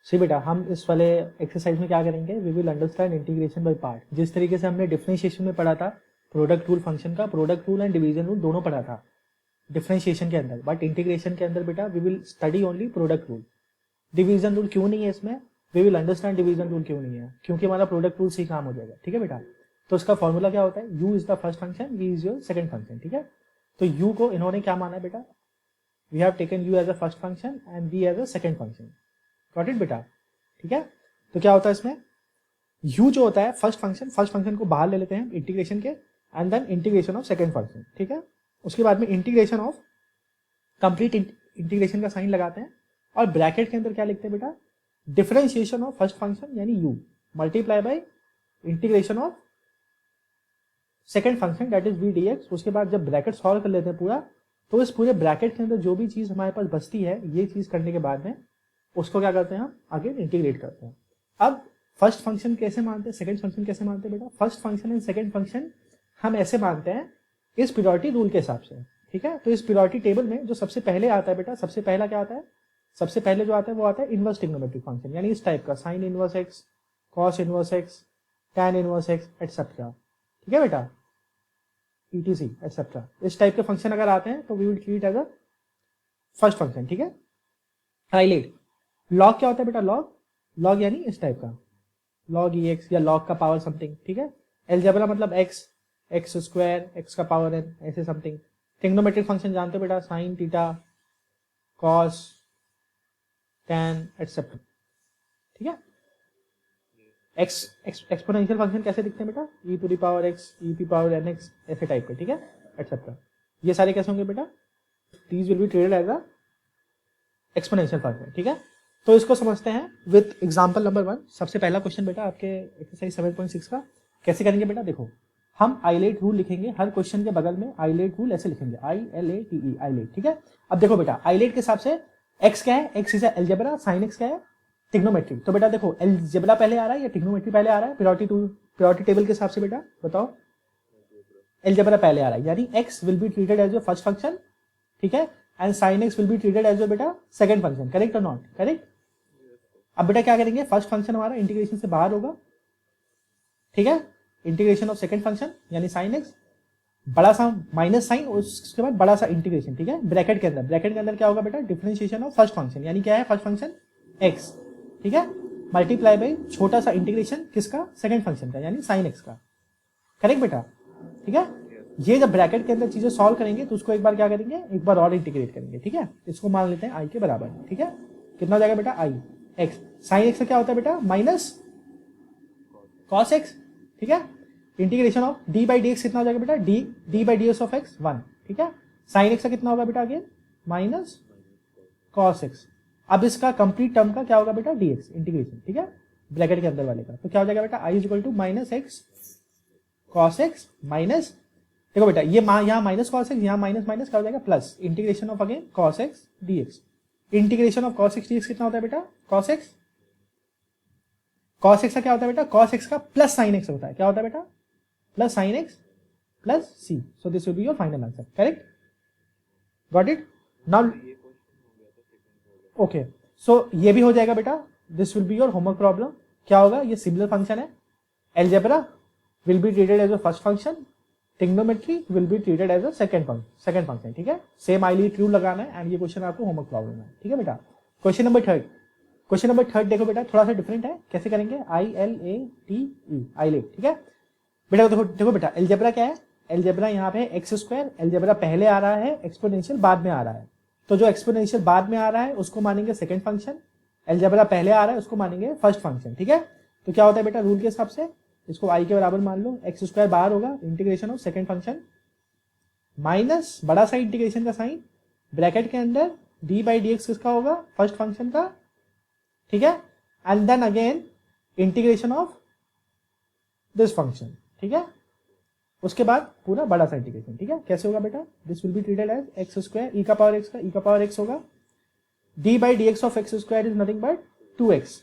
सी बेटा, हम इस वाले एक्सरसाइज में क्या करेंगे, we will understand integration by part. जिस तरीके से हमने डिफरेंशिएशन में पढ़ा था प्रोडक्ट रूल फंक्शन का, product rule and division rule दोनों पढ़ा था डिफरेंशिएशन के अंदर, बट इंटीग्रेशन के अंदर बेटा we will study only product rule. Division rule क्यों नहीं है इसमें, we will understand division rule क्यों नहीं है, क्योंकि हमारा प्रोडक्ट रूल से ही काम हो जाएगा। ठीक है बेटा, तो इसका फॉर्मूला क्या होता है, u is the first function, v is your second function. ठीक है, तो u को इन्होंने क्या माना है बेटा, we have taken u as a first function and v as a second function. Got it बेटा। ठीक है, तो क्या होता है इसमें, u जो होता है फर्स्ट फंक्शन को बाहर ले लेते हैं इंटीग्रेशन के, and then integration of second function. ठीक है, उसके बाद में इंटीग्रेशन ऑफ कंप्लीट इंटीग्रेशन का साइन लगाते हैं, और ब्रैकेट के अंदर क्या लिखते हैं बेटा, डिफरेंशिएशन ऑफ फर्स्ट फंक्शन यानी u multiply by integration of second function that is v dx। उसके बाद जब ब्रैकेट सॉल्व कर लेते हैं पूरा, तो इस पूरे ब्रैकेट के अंदर जो भी चीज हमारे पास बचती है, ये चीज करने के बाद में उसको क्या करते हैं, हम आगे इंटीग्रेट करते हैं। अब फर्स्ट फंक्शन कैसे मानते हैं, सेकंड फंक्शन कैसे मानते हैं बेटा, first function and second function हम ऐसे मानते हैं इस प्रियोरिटी रूल के हिसाब से। ठीक है, तो इस प्रियोरिटी टेबल में जो सबसे पहले आता है बेटा, सबसे पहला क्या आता है, सबसे पहले जो आता है वो आता है इनवर्स ट्रिग्नोमेट्रिक फंक्शन, यानी इस टाइप का sine inverse x, cos inverse x, tan inverse x etcetera. ठीक है बेटा, etc एटसेट्रा, इस टाइप के फंक्शन अगर आते हैं तो we will treat as a first function. ठीक है, हाईलाइट लॉग क्या होता है बेटा, लॉग यानी इस टाइप का लॉग ex या लॉग का पावर समथिंग। ठीक है, एलजेब्रा मतलब एक्स स्क्वायर, एक्स का पावर n, ऐसे समथिंग। ट्रिग्नोमेट्रिक फंक्शन जानते हो बेटा, sine theta, cos, tan etcetera. ठीक है, एक्सपोनेंशियल फंक्शन कैसे दिखते हैं बेटा, e to the power x, e to power nx, ऐसे टाइप के। ठीक है, एटसेट्रा। ये सारे कैसे होंगे बेटा, these will be treated as a exponential function. ठीक है, तो इसको समझते हैं विद एग्जांपल नंबर 1। सबसे पहला क्वेश्चन बेटा आपके एक्सरसाइज 7.6 का कैसे करेंगे बेटा, देखो हम आईलेट रूल लिखेंगे, हर क्वेश्चन के बगल में आईलेट रूल ऐसे लिखेंगे, ILATE आईलेट। ठीक है, अब देखो बेटा आईलेट के हिसाब से x क्या है, x is algebra, sine x क्या है, ट्रिग्नोमेट्रिक। तो बेटा देखो अलजेब्रा पहले आ रहा है या ट्रिग्नोमेट्री पहले आ रहा है, प्रियोरिटी टेबल के हिसाब से बेटा बताओ, अलजेब्रा पहले आ रहा है, यानी x will be treated as your first function. ठीक है, and sine x will be treated as your बेटा सेकंड फंक्शन। करेक्ट और नॉट करेक्ट। अब बेटा क्या करेंगे, फर्स्ट फंक्शन हमारा इंटीग्रेशन से बाहर होगा। ठीक है, इंटीग्रेशन ऑफ सेकंड फंक्शन यानी साइन x, बड़ा सा माइनस साइन, उसके बाद बड़ा सा इंटीग्रेशन। ठीक है, ब्रैकेट के अंदर क्या होगा बेटा, डिफरेंशिएशन ऑफ फर्स्ट फंक्शन, यानी क्या है फर्स्ट फंक्शन x। ठीक है, मल्टीप्लाई बाई छोटा सा इंटीग्रेशन किसका, सेकंड फंक्शन का, यानी साइन x का। करेक्ट बेटा। ठीक है, ये जब ब्रैकेट के अंदर चीजें सॉल्व करेंगे तो उसको एक बार क्या करेंगे, एक बार और इंटीग्रेट करेंगे। ठीक है, इसको मान लेते हैं i के बराबर। ठीक है, कितना हो जाएगा बेटा, i x, साइन x का क्या होता है बेटा, माइनस कॉस x। ठीक है, integration of d by d x कितना हो जाएगा बेटा, d by d x of x 1। ठीक है, साइन x का कितना होगा बेटा, अगेन माइनस कॉस x। अब इसका कंप्लीट टर्म का क्या होगा बेटा, dx इंटीग्रेशन। ठीक है, ब्रैकेट के अंदर वाले का, तो क्या हो जाएगा बेटा, i is equal to minus x cos x minus, देखो बेटा ये यहाँ माइनस कॉस एक्स, यहाँ माइनस माइनस क्या हो जाएगा plus, integration of again cos x dx। Integration of cos x dx कितना होता है बेटा, cos x का क्या होता है बेटा, cos x का प्लस साइन x होता है, क्या होता है बेटा, plus sine x plus c। So this will be your final answer. Correct, got it now. Okay, so ये भी हो जाएगा बेटा, this will be your homework problem. क्या होगा, ये सिमिलर फंक्शन है, algebra will be treated as a first function, trigonometry will be treated as a second function. ठीक है, सेम आईलेट रूल लगाना है, एंड ये क्वेश्चन आपको होमवर्क प्रॉब्लम है। ठीक है बेटा, क्वेश्चन नंबर थर्ड देखो बेटा, थोड़ा सा डिफरेंट है, कैसे करेंगे, ILATE आईलेट। ठीक है बेटा, देखो बेटा अलजेब्रा क्या है, अलजेब्रा यहाँ पे एक्स स्क्वायर, अलजेब्रा पहले आ रहा है, एक्सपोनेंशियल बाद में आ रहा है, तो जो एक्सपोनेंशियल बाद में आ रहा है उसको मानेंगे सेकंड फंक्शन, अलजेब्रा पहले आ रहा है उसको मानेंगे फर्स्ट फंक्शन। ठीक है, तो क्या होता है बेटा, रूल के हिसाब से इसको i के बराबर मान लो, एक्स स्क्वायर बाहर होगा, integration of second function minus बड़ा सा इंटीग्रेशन का साइन, ब्रैकेट के अंदर d बाई डी एक्स किसका होगा, फर्स्ट फंक्शन का। ठीक है, and then again integration of this function. ठीक है, उसके बाद पूरा बड़ा सा इंटीग्रेशन। ठीक है, कैसे होगा बेटा, this will be treated as x square, e का पावर एक्स का, ई का पावर एक्स होगा, d by d x of x square is nothing but 2x,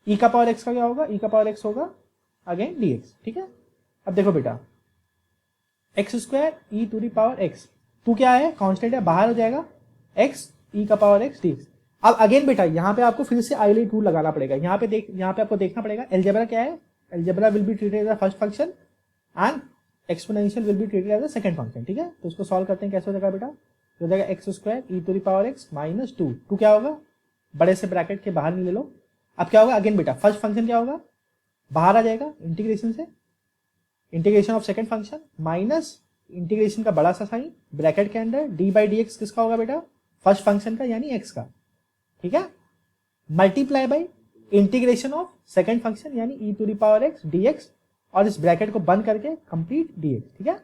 e का पावर एक्स का क्या होगा, ई का पावर एक्स होगा अगेन dx। ठीक है, अब देखो बेटा x square e to the power x, two क्या है, कांस्टेंट है, बाहर हो जाएगा, x e का पावर x dx। अब अगेन बेटा यहाँ पे आपको फिर से आइलेट रूल लगाना पड़ेगा। यहाँ पे आपको देखना पड़ेगा एलजेब्रा क्या है, algebra will be treated as a first function and exponential will be treated as a second function. ठीक है, तो उसको सॉल्व करते हैं, कैसे हो जाएगा बेटा, हो जाएगा x square e to the power x minus two. Two क्या होगा, बड़े से ब्रैकेट के बाहर नहीं ले लो। अब क्या होगा अगेन बेटा, फर्स्ट फंक्शन क्या होगा, बाहर आ जाएगा इंटीग्रेशन से, integration of second function minus integration का बड़ा सा साइन ब्रैकेट के अंदर डी बाई डी एक्स किसका होगा बेटा, फर्स्ट फंक्शन का यानी एक्स का। ठीक है, multiply by integration of second function यानी e to the power x dx, और इस ब्रैकेट को बंद करके कंप्लीट डीएक्स। ठीक है,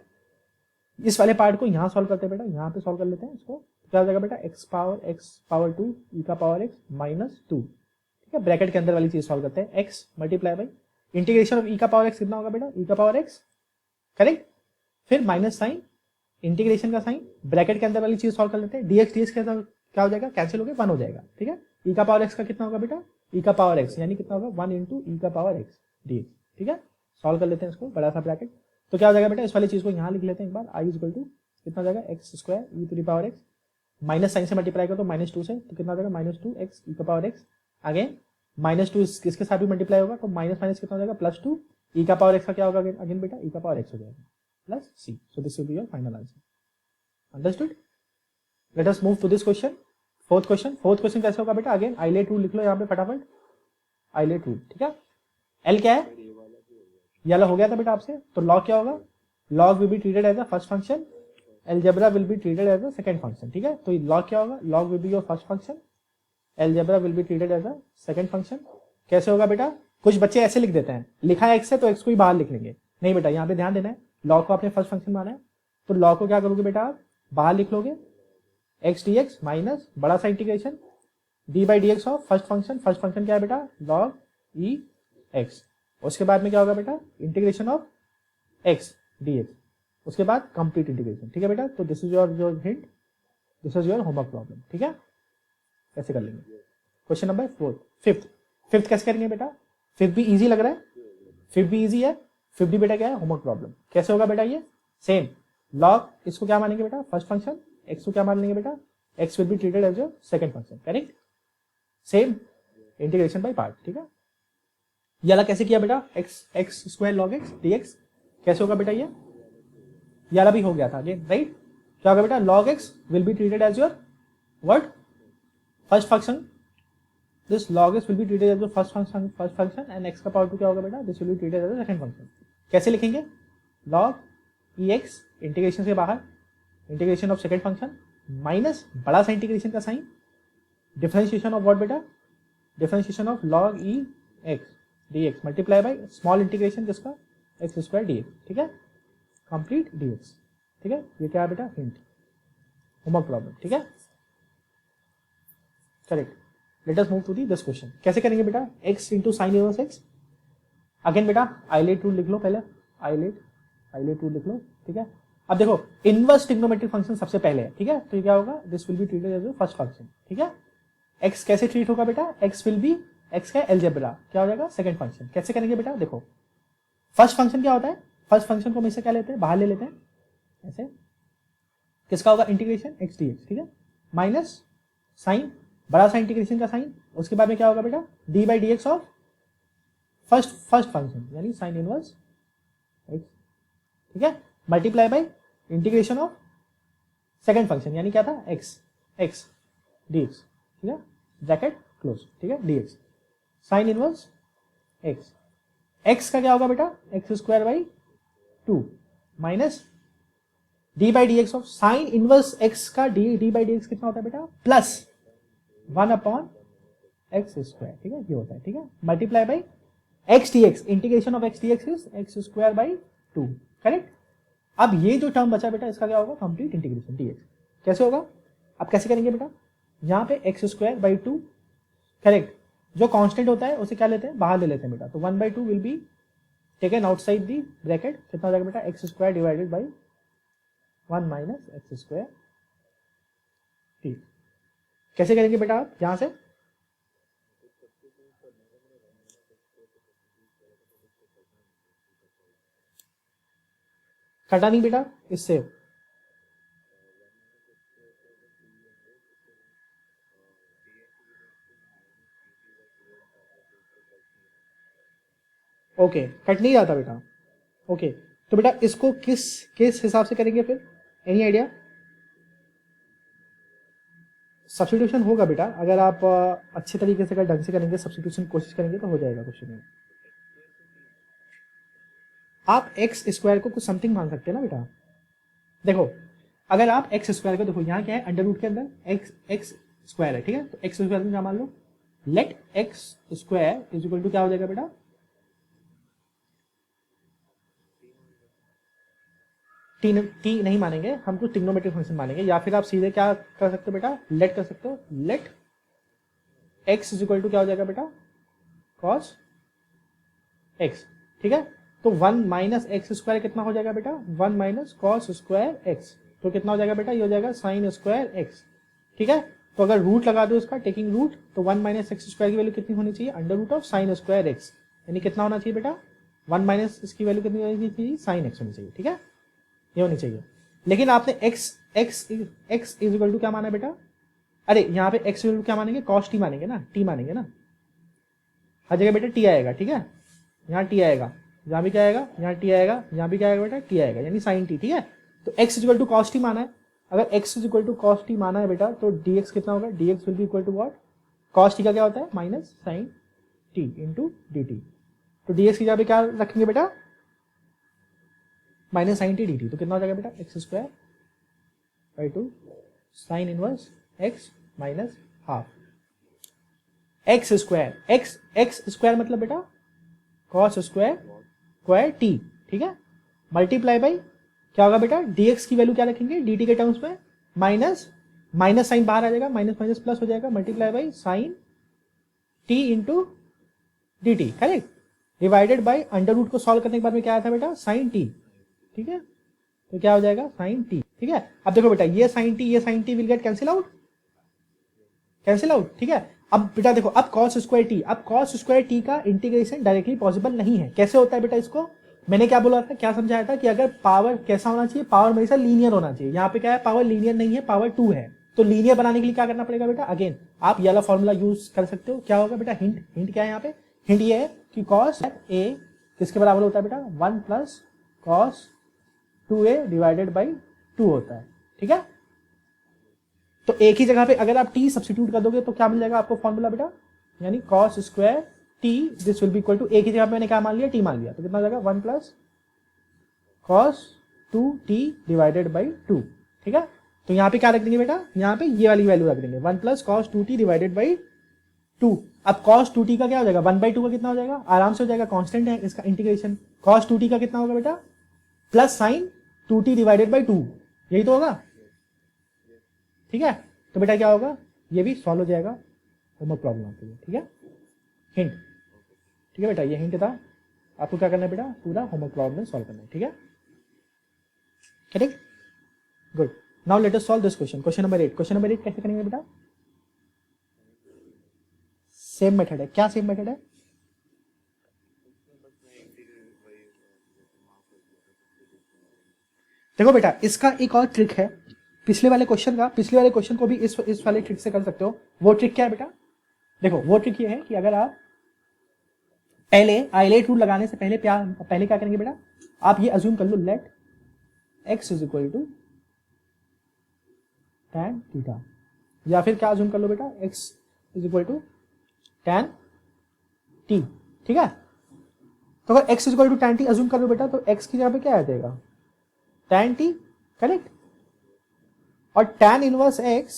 इस वाले पार्ट को यहां सॉल्व करते हैं बेटा, यहां पे सॉल्व कर लेते हैं इसको। क्या हो जाएगा बेटा, एक्स पावर टू ई का पावर एक्स माइनस टू। ठीक है, ब्रैकेट के अंदर वाली चीज सॉल्व करते हैं, x multiply by integration of e का पावर एक्स कितना होगा बेटा, ई का पावर एक्स, करेक्ट, फिर माइनस साइन इंटीग्रेशन का साइन, ब्रैकेट के अंदर वाली चीज सॉल्व कर लेते हैं, डीएक्स डीएक्स क्या हो जाएगा, कैंसिल हो गया, 1 हो जाएगा। ठीक है, ई का पावर एक्स का कितना होगा बेटा, ई का पावर एक्स यानी कितना होगा 1 इंटू ई का पावर एक्स डीएक्स। ठीक है, सॉल्व कर लेते हैं इसको, बड़ा सा ब्रैकेट, तो क्या हो जाएगा बेटा, इस वाली चीज को यहां लिख लेते हैं एक बार, आई इक्वल टू कितना हो जाएगा x square e to the power x, minus sine से मल्टीप्लाई करो तो माइनस टू से, तो कितना हो जाएगा माइनस टू एक्स ई का power x, again minus two इसके साथ भी मल्टीप्लाई होगा तो माइनस माइनस कितना हो जाएगा प्लस टू, ई का पावर एक्स का क्या होगा अगेन बेटा, ई का पावर एक्स हो जाएगा plus c. So this will be your final answer. Understood? Let us move to this question, fourth question. Fourth question कैसे होगा बेटा, अगेन आइलेट रूल लिख लो यहाँ पे फटाफट, आइलेट रूल। ठीक है, एल क्या है, ये वाला हो गया था बेटा आपसे, तो लॉग क्या होगा, log will be treated as a first function, algebra will be treated as a second function. ठीक है, तो लॉग क्या होगा, log will be your first function, algebra will be treated as a second function. कैसे होगा बेटा, कुछ बच्चे ऐसे लिख देते हैं, लिखा है एक्स है तो एक्स को ही बाहर लिख लेंगे, नहीं बेटा यहाँ पे ध्यान देना है, लॉग को आपने फर्स्ट फंक्शन माना है, तो लॉग को क्या करोगे बेटा, आप बाहर लिख लोगे, एक्स डी एक्स माइनस बड़ा सा integration D by d x of first function क्या है बेटा, लॉग ई एक्स, उसके बाद में क्या होगा बेटा, integration of x D x, उसके बाद कंप्लीट इंटीग्रेशन। ठीक है बेटा, तो this is your hint, this is your homework problem. ठीक है, कैसे कर लेंगे, क्वेश्चन नंबर फिफ्थ कैसे करेंगे बेटा, फिफ्थ भी इजी लग रहा है, फिफ्थ भी इजी है, फिफ्थ भी बेटा क्या है होमवर्क प्रॉब्लम। कैसे होगा बेटा, ये सेम लॉग, इसको क्या मानेंगे बेटा फर्स्ट फंक्शन, एक्स को क्या मान लेंगे बेटा, x will be treated as your second function, correct, same integration by part. ठीक है, ये वाला कैसे किया बेटा, x square log x dx, कैसे होगा बेटा, ये वाला भी हो गया था अगेन, राइट। क्या होगा बेटा, log x will be treated as your what first function, this log x will be treated as the first function and x का पावर 2 क्या होगा बेटा, this will be treated as the second function। कैसे लिखेंगे, log ex integration से बाहर, integration of second function minus बड़ा सा इंटीग्रेशन का साइन, डिफरेंशिएशन ऑफ व्हाट बेटा, differentiation of log e x dx multiply by small integration किसका, x square dx। ठीक है, कंप्लीट dx। ठीक है, ये क्या है बेटा, हिंट, होमवर्क प्रॉब्लम। ठीक है, correct. Let us move to this question, कैसे करेंगे बेटा, x into sine inverse x, again बेटा आइलेट रूल लिख लो पहले, आइलेट रूल लिख लो। ठीक है, अब देखो इनवर्स ट्रिग्नोमेट्रिक फंक्शन सबसे पहले है। ठीक है, तो ये क्या होगा, this will be treated as first function. ठीक है, x कैसे ट्रीट होगा बेटा, x विल बी, x का एलजेब्रा क्या हो जाएगा सेकंड फंक्शन। कैसे करेंगे बेटा, देखो फर्स्ट फंक्शन क्या होता है, फर्स्ट फंक्शन को हमेशा क्या लेते हैं, बाहर ले लेते हैं, ऐसे किसका होगा इंटीग्रेशन x dx। ठीक है, माइनस साइन बड़ा सा इंटीग्रेशन का साइन, उसके बाद में क्या होगा बेटा, D by d x of first function यानी साइन इनवर्स एक्स। ठीक है, multiply by integration of second function यानी क्या था, एक्स डी एक्स। ठीक है, ब्रैकेट क्लोज। ठीक है, D x sign inverse x, x का क्या होगा बेटा, x square by 2 minus D by d x of sine inverse x का डी बाई डी एक्स कितना होता है बेटा, प्लस 1 अपॉन एक्स स्क्वायर। ठीक है, ये होता है। ठीक है, multiply by x D x, integration of x D x is x square by 2, correct. अब ये जो टर्म बचा बेटा, इसका क्या होगा, कंप्लीट इंटीग्रेशन डी एक्स। कैसे होगा, अब कैसे करेंगे बेटा, यहाँ पे एक्स स्क्वायर बाई 2, करेक्ट, जो कांस्टेंट होता है उसे क्या लेते हैं, बाहर ले लेते हैं बेटा, तो 1/2 will be taken outside the bracket, कितना हो जाएगा बेटा, x square divided by 1 minus x square. ठीक, कैसे करेंगे बेटा आप, यहां से कटा नहीं बेटा, इससे ओके, कट नहीं जाता बेटा। ओके, तो बेटा इसको किस किस हिसाब से करेंगे फिर, एनी आइडिया? सब्स्टिट्यूशन होगा बेटा, अगर आप अच्छे तरीके से अगर ढंग से करेंगे, सब्स्टिट्यूशन कोशिश करेंगे तो हो जाएगा क्वेश्चन में। आप एक्स स्क्वायर को कुछ समथिंग मान सकते हैं ना बेटा। देखो अगर आप एक्स स्क्वायर को, देखो यहाँ क्या है, अंडर रूट के अंदर एक्स एक्स स्क्वायर है, ठीक है, तो एक्स स्क्वायर में क्या मान लो, let x square is equal to क्या हो जाएगा बेटा, टी नहीं मानेंगे हम, कुछ ट्रिग्नोमेट्रिक फंक्शन मानेंगे, या फिर आप सीधे क्या कर सकते हो बेटा, लेट कर सकते हो, let x is equal to क्या हो जाएगा बेटा, कॉस एक्स, ठीक है। तो 1 माइनस एक्स स्क्वायर कितना हो जाएगा बेटा, 1 माइनस कॉस स्क्वायर एक्स, तो कितना हो जाएगा बेटा, ये हो जाएगा साइन स्क्वायर एक्स, ठीक है। तो अगर रूट लगा दो इसका, टेकिंग रूट, तो 1 माइनस एक्स स्क्वायर की वैल्यू कितनी होनी चाहिए, under root of sine square x, यानी कितना होना चाहिए बेटा, 1 माइनस इसकी वैल्यू कितनी होनी चाहिए, साइन एक्स होनी चाहिए, ठीक है, ये होनी चाहिए। लेकिन आपने x x x is equal to क्या माना बेटा, अरे यहाँ पे एक्स इक्वल टू क्या मानेंगे, कॉस टी मानेंगे ना, टी मानेंगे ना, हर जगह बेटा टी आएगा, ठीक है, यहाँ टी आएगा, यहाँ भी क्या आएगा, यहाँ टी आएगा, यहाँ भी क्या आएगा बेटा, टी आएगा, यानी साइन टी, ठीक है। तो x is equal to cos t माना है, अगर x is equal to cos t माना है बेटा, तो डी एक्स कितना होगा, d x will be equal to what, cos t का क्या होता है, minus sine t into d t, तो डी एक्स की जगह पे क्या रखेंगे बेटा, minus sine t d t, तो कितना हो जाएगा बेटा, x square by 2 sine inverse x minus half x square, x x square मतलब बेटा कॉस स्क्वायर स्क्वायर टी, ठीक है, मल्टीप्लाई बाई क्या होगा बेटा, dx की वैल्यू क्या रखेंगे, dt के टर्म्स में, माइनस माइनस साइन बाहर आ जाएगा, माइनस माइनस प्लस हो जाएगा, multiply by sine t into d t, correct, divided by under root को सॉल्व करने के बाद में क्या आया था बेटा, साइन t, ठीक है, तो क्या हो जाएगा साइन t, ठीक है। अब देखो बेटा ये sine t will get cancel out, cancel out, ठीक है। अब बेटा देखो, अब cos स्क्वायर टी, अब cos स्क्वायर टी का इंटीग्रेशन डायरेक्टली पॉसिबल नहीं है, कैसे होता है बेटा इसको, मैंने क्या बोला था, क्या समझाया था कि अगर पावर कैसा होना चाहिए, पावर हमेशा लीनियर होना चाहिए, यहाँ पे क्या है, पावर लीनियर नहीं है, पावर 2 है, तो लीनियर बनाने के लिए क्या करना पड़ेगा बेटा, अगेन आप ये वाला फॉर्मूला यूज कर सकते हो, क्या होगा बेटा, हिंट हिंट क्या है यहाँ पे, हिंट ये है कि cos a किसके बराबर होता है बेटा, 1 plus cos 2a divided by 2 होता है, ठीक है। तो एक ही जगह पे अगर आप t सब्स्टिट्यूट कर दोगे तो क्या मिल जाएगा आपको फॉर्मूला बेटा, यानी cos square t this will be equal to, एक ही जगह पे मैंने क्या मान लिया, t मान लिया, तो कितना हो जाएगा 1 plus cos 2t divided by 2, ठीक है। तो यहाँ पे क्या रख देंगे बेटा, यहाँ पे ये वाली वैल्यू रख देंगे, 1 plus cos 2t divided by 2। अब cos 2t का क्या हो जाएगा, 1/2 का कितना हो जाएगा, आराम से हो जाएगा, कांस्टेंट है इसका इंटीग्रेशन, cos 2t का कितना होगा बेटा, plus sign 2t divided by 2, यही तो होगा, ठीक है। तो बेटा क्या होगा, ये भी सॉल्व हो जाएगा होमवर्क प्रॉब्लम आपके लिए, ठीक है, हिंट, ठीक है बेटा, ये हिंट था, आपको क्या करना है बेटा, पूरा होमवर्क प्रॉब्लम सॉल्व करना है, ठीक है, correct, good. Now let us solve this question, question number 8, question number 8 कैसे करेंगे बेटा, सेम मेथड है, क्या सेम मेथड है, देखो बेटा इसका एक और ट्रिक है, पिछले वाले क्वेश्चन को भी इस वाले ट्रिक से कर सकते हो। वो ट्रिक क्या है बेटा, देखो वो ट्रिक ये है कि अगर आप पहले आइलेट रूल लगाने से पहले क्या करेंगे बेटा, आप ये अज्यूम कर लो, let x is equal to tan theta, या फिर क्या अज्यूम कर लो बेटा, x is equal to tan t, ठीक है। तो अगर x is equal to tan t assume कर लो बेटा, तो x की जगह पे क्या आ जाएगा, tan t, करेक्ट, और tan inverse x,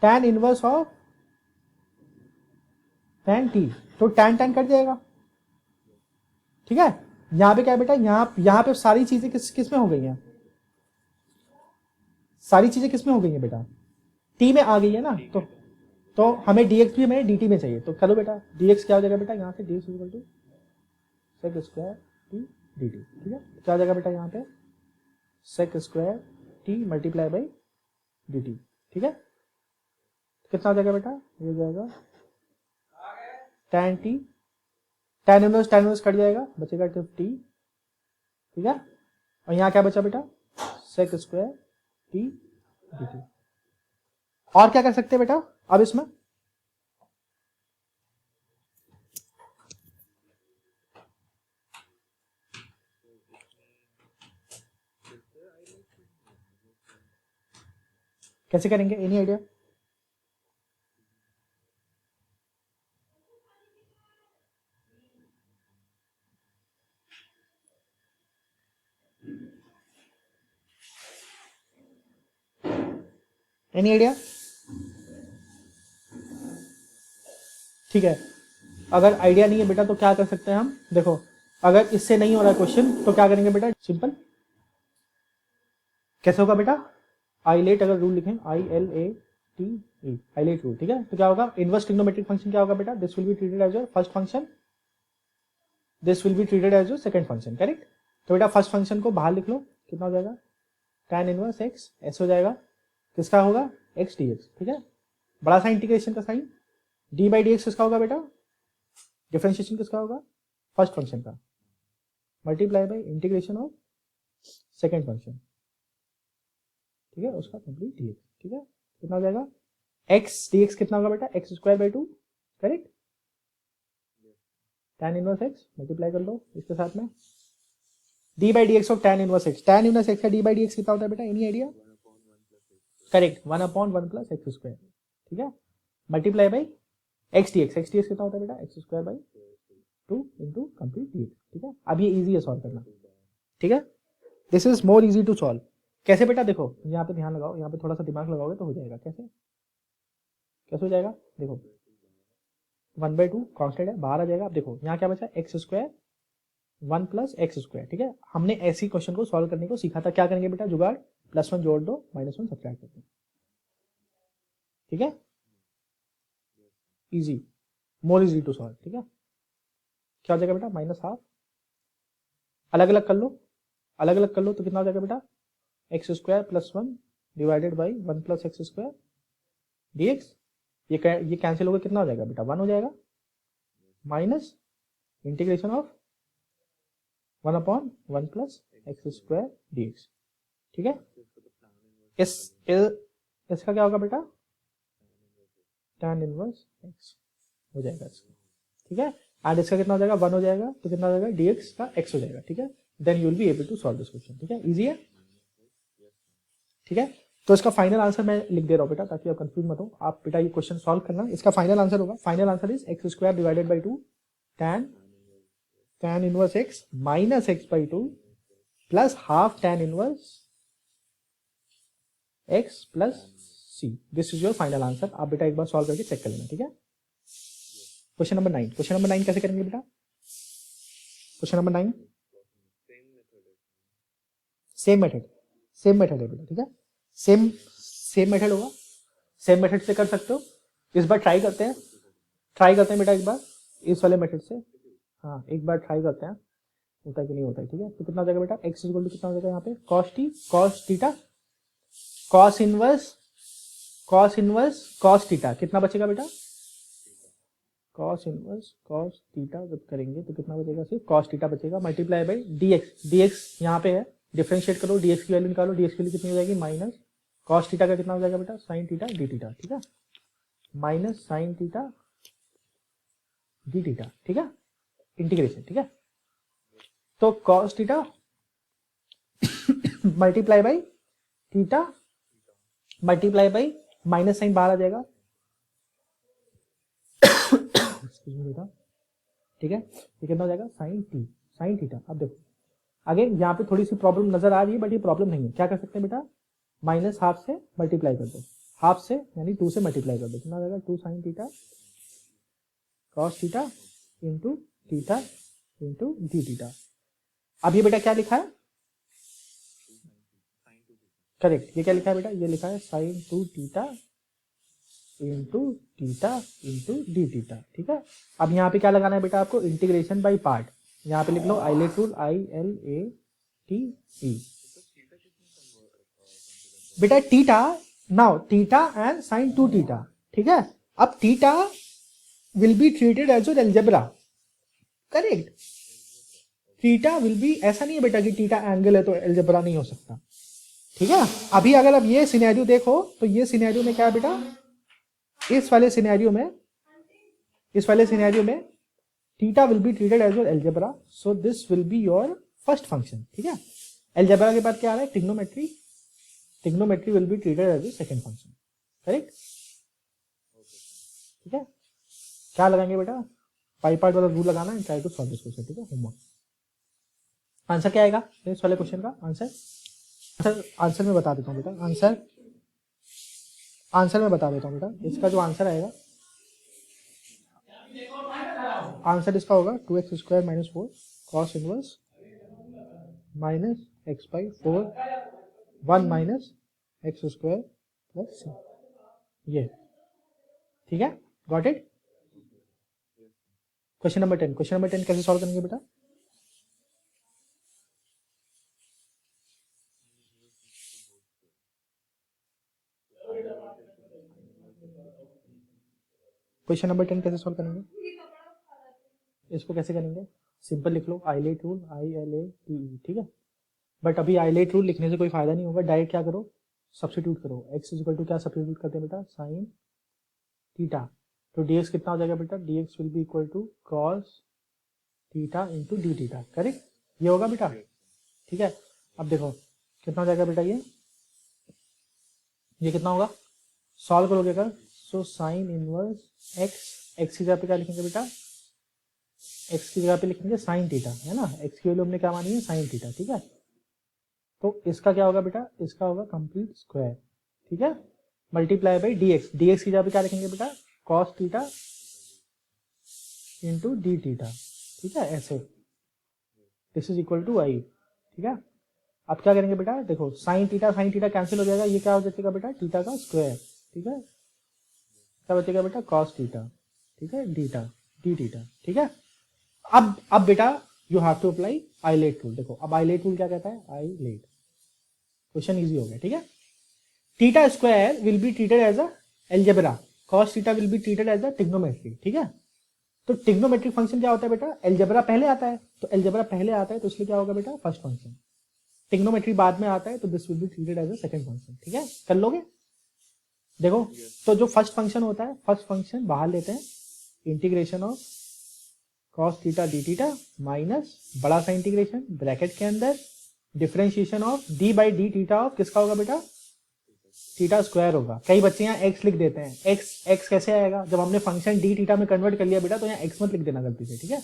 tan inverse of tan t, तो tan tan कट जाएगा, ठीक है। यहां पे क्या है बेटा, यहां पे सारी चीजें किस में हो गई हैं, सारी चीजें किस में हो गई हैं बेटा, t में आ गई है ना, तो हमें dx भी हमें dt में चाहिए, तो करो बेटा dx क्या हो जाएगा बेटा, यहां से dx equal to sec square t dt, ठीक है, क्या हो जाएगा बेटा यहाँ पे sec square t multiply by dt, ठीक है, कितना हो जाएगा बेटा, ये हो जाएगा tan t, tan inverse cut जाएगा, बचेगा सिर्फ t, ठीक है, और यहाँ क्या बचा बेटा, sec स्क्वायर t dt। और क्या कर सकते हैं बेटा अब इसमें, कैसे करेंगे, एनी आइडिया? Any idea? ठीक है, अगर आइडिया नहीं है बेटा तो क्या कर सकते हैं हम, देखो अगर इससे नहीं हो रहा है क्वेश्चन तो क्या करेंगे बेटा, सिंपल कैसे होगा बेटा, आइलेट अगर रूल लिखें ILATE आइलेट रूल, ठीक है, तो क्या होगा, इनवर्स ट्रिग्नोमेट्रिक फंक्शन क्या होगा बेटा, this will be treated as your first function, this will be treated as your second function, correct. तो बेटा फर्स्ट फंक्शन को बाहर लिख लो, कितना हो जाएगा, tan इनवर्स x ऐसे हो जाएगा, किसका होगा, x dx, ठीक है, बड़ा सा इंटीग्रेशन का sign, d by d x किसका होगा बेटा, डिफरेंशिएशन किसका होगा, फर्स्ट फंक्शन का, multiply by integration of second function, ठीक है, उसका कंप्लीट dx, ठीक है, कितना हो जाएगा, x dx कितना होगा बेटा, x square by 2, correct, tan inverse x multiply कर लो इसके साथ में, d by d x of tan inverse x, tan inverse x का d बाई डी एक्स कितना होता है बेटा, any idea, correct, 1/1 plus x square, ठीक है, multiply by x dx, x dx कितना होता है बेटा, x square by 2 into complete dx, ठीक है, अब ये इजी है सॉल्व करना, ठीक है, this is more easy to solve, कैसे बेटा, देखो यहाँ पे ध्यान लगाओ, यहाँ पे थोड़ा सा दिमाग लगाओगे तो हो जाएगा, कैसे कैसे हो जाएगा, देखो 1/2 कांस्टेंट है, बाहर आ जाएगा, अब देखो यहाँ क्या बचा, x square 1 plus x square, ठीक है, हमने ऐसी क्वेश्चन को सॉल्व करने को सीखा था, क्या करेंगे बेटा, जुगाड़, +1 जोड़ दो, -1 सब्ट्रैक्ट कर दो, ठीक है, easy, more easy to solve, ठीक है, क्या हो जाएगा बेटा, -12, अलग अलग कर लो, अलग अलग कर लो तो कितना हो जाएगा बेटा, x square +1 divided by 1 plus x square dx, ये कैंसिल होकर कितना हो जाएगा बेटा, 1 हो जाएगा, minus integration of 1/1 plus x square dx, ठीक है, इसका क्या होगा बेटा, tan इनवर्स x हो जाएगा इसका, ठीक है, एंड इसका कितना हो जाएगा, 1 हो जाएगा, तो कितना हो जाएगा, dx का x हो जाएगा, ठीक है, then you will be able to solve this question, ठीक है, इजी है, ठीक है, तो इसका फाइनल आंसर मैं लिख दे रहा हूँ बेटा, ताकि आप कंफ्यूज मत हो, आप बेटा ये क्वेश्चन सॉल्व करना, इसका फाइनल आंसर होगा, final answer is x square divided by 2 tan inverse x minus x by 2 plus half tan inverse x plus c, this is your final answer, आप बेटा एक बार सॉल्व करके चेक कर लेना, ठीक है, क्वेश्चन नंबर 9, क्वेश्चन नंबर 9 कैसे करेंगे बेटा, क्वेश्चन नंबर 9 सेम मेथड है बेटा, ठीक है, सेम मेथड होगा, सेम मेथड से कर सकते हो, इस बार ट्राई करते हैं बेटा एक बार इस वाले मेथड से, हाँ एक बार ट्राई करते हैं, होता है कि नहीं होता है, ठीक है, तो कितना हो जाएगा बेटा, x इक्वल टू कितना हो जाएगा यहाँ पे, cos थीटा cos थीटा कितना बचेगा बेटा, cos इनवर्स cos थीटा जब करेंगे तो कितना बचेगा, सिर्फ cos थीटा बचेगा, मल्टीप्लाई बाई dx यहाँ पे है, डिफरेंशिएट करो, dx की वैल्यू निकालो, dx की वैल्यू कितनी हो जाएगी, माइनस cos थीटा का कितना हो जाएगा बेटा, sin थीटा d थीटा, ठीक है, minus sin theta d theta, ठीक है, इंटीग्रेशन, ठीक है, तो cos theta multiply by theta multiply by minus sine बाहर आ जाएगा, बेटा, ठीक है, ये कितना हो जाएगा, साइन थीटा, अब देखो अगेन यहाँ पे थोड़ी सी प्रॉब्लम नजर आ रही है, बट ये प्रॉब्लम नहीं है, क्या कर सकते हैं बेटा, माइनस हाफ से मल्टीप्लाई कर दो, हाफ से यानी 2 से मल्टीप्लाई कर दो, कितना हो जाएगा, 2 sin theta cos theta into theta into d theta, अब ये बेटा क्या लिखा है, करेक्ट, ये क्या लिखा है बेटा, ये लिखा है sin 2 theta into theta into d theta, ठीक है, अब यहाँ पे क्या लगाना है बेटा आपको, इंटीग्रेशन बाई पार्ट, यहाँ पे लिख लो आइलेट रूल ILATE, बेटा theta, now theta and sin 2 theta, ठीक है, अब theta will be treated as an algebra, correct, theta will be, ऐसा नहीं है बेटा कि थीटा एंगल है तो अलजेब्रा नहीं हो सकता, ठीक है, अभी अगर आप ये सिनेरियो देखो तो ये सिनेरियो में क्या है बेटा, इस वाले सिनेरियो में theta will be treated as your algebra, so this will be your first function, ठीक है, अलजेब्रा के बाद क्या आ रहा है, trigonometry, trigonometry will be treated as a second function, correct? ठीक है, क्या लगाएंगे बेटा? पाई पार्ट वाला रूल लगाना है, try to solve this question, ठीक है? होमवर्क आंसर क्या आएगा इस वाले क्वेश्चन का? आंसर मैं बता देता हूँ बेटा। आंसर मैं बता देता हूँ बेटा। इसका जो आंसर आएगा, आंसर इसका होगा 2x square minus 4 cos inverse minus x by 4 1 minus x square plus c, ये ठीक है? Got it? क्वेश्चन नंबर 10 कैसे सॉल्व करेंगे बेटा? क्वेश्चन नंबर 10 कैसे सॉल्व करेंगे? इसको कैसे करेंगे? सिंपल लिख लो, आइलेट रूल, ILATE, ठीक है? बट अभी आइलेट रूल लिखने से कोई फायदा नहीं होगा, डायरेक्ट क्या करो, सब्स्टिट्यूट करो। x इक्वल टू क्या सब्स्टिट्यूट करते हैं बेटा? Sine theta. तो dx कितना हो जाएगा बेटा? dx will be equal to cos theta into d theta, correct? ये होगा बेटा, ठीक है? अब देखो कितना हो जाएगा बेटा, ये कितना होगा? सॉल्व करोगे अगर, सो साइन इनवर्स एक्स की जगह पे क्या लिखेंगे बेटा? एक्स की जगह पे लिखेंगे साइन थीटा, है ना? एक्स की वैल्यू हमने क्या मानी है? साइन थीटा, ठीक है? तो इसका क्या होगा बेटा? इसका होगा कंप्लीट स्क्वायर, ठीक है? मल्टीप्लाई बाई dx की जगह पे क्या लिखेंगे बेटा? Cos theta into d theta, ठीक है? ऐसे दिस इज इक्वल टू आई, ठीक है? अब क्या करेंगे बेटा? देखो साइन थीटा कैंसिल हो जाएगा, ये क्या हो जाएगा बेटा? थीटा का स्क्वायर, ठीक है? क्या बचेगा बेटा? कॉस थीटा, ठीक है? डी थीटा, ठीक है? अब बेटा you have to apply ILATE rule. देखो अब आइलेट रूल क्या कहता है? आइलेट, क्वेश्चन इजी हो गया, ठीक है? Theta square will be treated as a algebra, cos theta will be treated as a trigonometry, ठीक है? तो ट्रिग्नोमेट्रिक फंक्शन क्या होता है बेटा? एल्जेब्रा पहले आता है, तो एल्जेब्रा पहले आता है तो इसलिए क्या होगा बेटा? First function. ट्रिग्नोमेट्री बाद में आता है तो this will be treated as a second function, ठीक है? कर लोगे? देखो तो जो फर्स्ट फंक्शन होता है, फर्स्ट फंक्शन बाहर लेते हैं, integration of cos theta D theta minus बड़ा सा इंटीग्रेशन ब्रैकेट के अंदर differentiation of D by D theta of किसका होगा बेटा? थीटा स्क्वायर होगा। कई बच्चे यहाँ एक्स लिख देते हैं, एक्स कैसे आएगा? जब हमने फंक्शन डी थीटा में कन्वर्ट कर लिया बेटा, तो यहाँ एक्स मत लिख देना गलती से, ठीक है?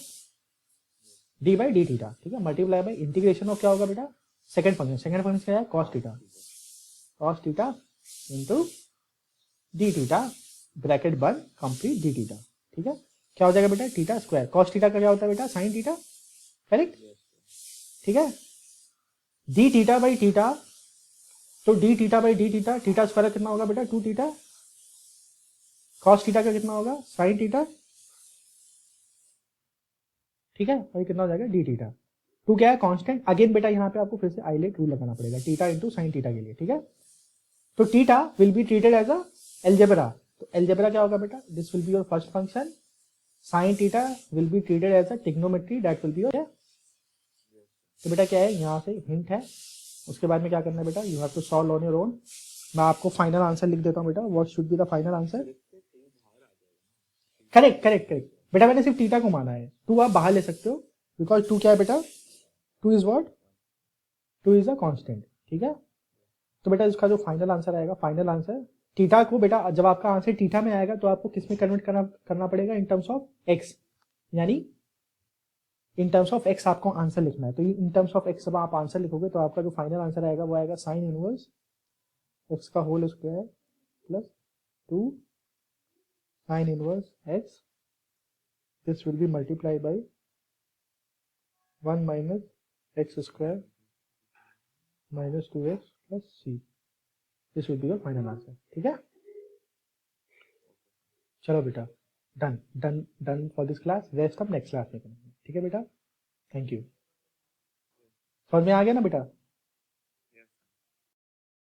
डी बाई डी थीटा, ठीक है? मल्टीप्लाई बाई इंटीग्रेशन ऑफ क्या होगा बेटा? सेकंड फंक्शन क्या है? Cos theta into d theta bracket बंद कंप्लीट डी थीटा, ठीक है? क्या हो जाएगा बेटा? Theta square. कॉस थीटा का क्या होता है बेटा? Sine theta, correct? ठीक है? डी थीटा बाई थीटा, तो D theta by D theta, theta square कितना होगा बेटा? 2 थीटा। कॉस थीटा का कितना होगा? साइन थीटा, ठीक है? और कितना हो जाएगा? D theta. 2 क्या है? कांस्टेंट। अगेन बेटा यहाँ पे आपको फिर से आइलेट रूल लगाना पड़ेगा, थीटा इंटू साइन थीटा के लिए, ठीक है? तो theta will be treated as a algebra, तो एल्जेब्रा क्या होगा बेटा? This will be your first function, sine theta will be treated as a trigonometry, that will be your. तो बेटा क्या है, यहाँ से हिंट है, उसके बाद में क्या करना है बेटा? You have to solve on your own. मैं आपको फाइनल आंसर लिख देता हूँ बेटा, what should be the final answer. Correct बेटा, मैंने सिर्फ थीटा को माना है, 2 आप बाहर ले सकते हो, बिकॉज 2 क्या है बेटा? 2 is what? 2 is a constant, ठीक है? तो बेटा इसका जो फाइनल आंसर आएगा, फाइनल आंसर थीटा को बेटा, जब आपका आंसर थीटा में आएगा तो आपको किस में कन्वर्ट करना पड़ेगा? इन टर्म्स ऑफ एक्स, यानी इन टर्म्स ऑफ एक्स आपको आंसर लिखना है। तो इन टर्म्स ऑफ एक्स जब आप आंसर लिखोगे तो आपका जो फाइनल आंसर आएगा वो आएगा साइन इनवर्स एक्स का whole square plus 2 sine inverse x, this will be multiply by 1 minus x square minus 2x plus c, this will be your final answer, ठीक है? चलो बेटा, done for this class, rest अब next class में करेंगे, ठीक है बेटा? Thank you. समझ में आ गया ना बेटा?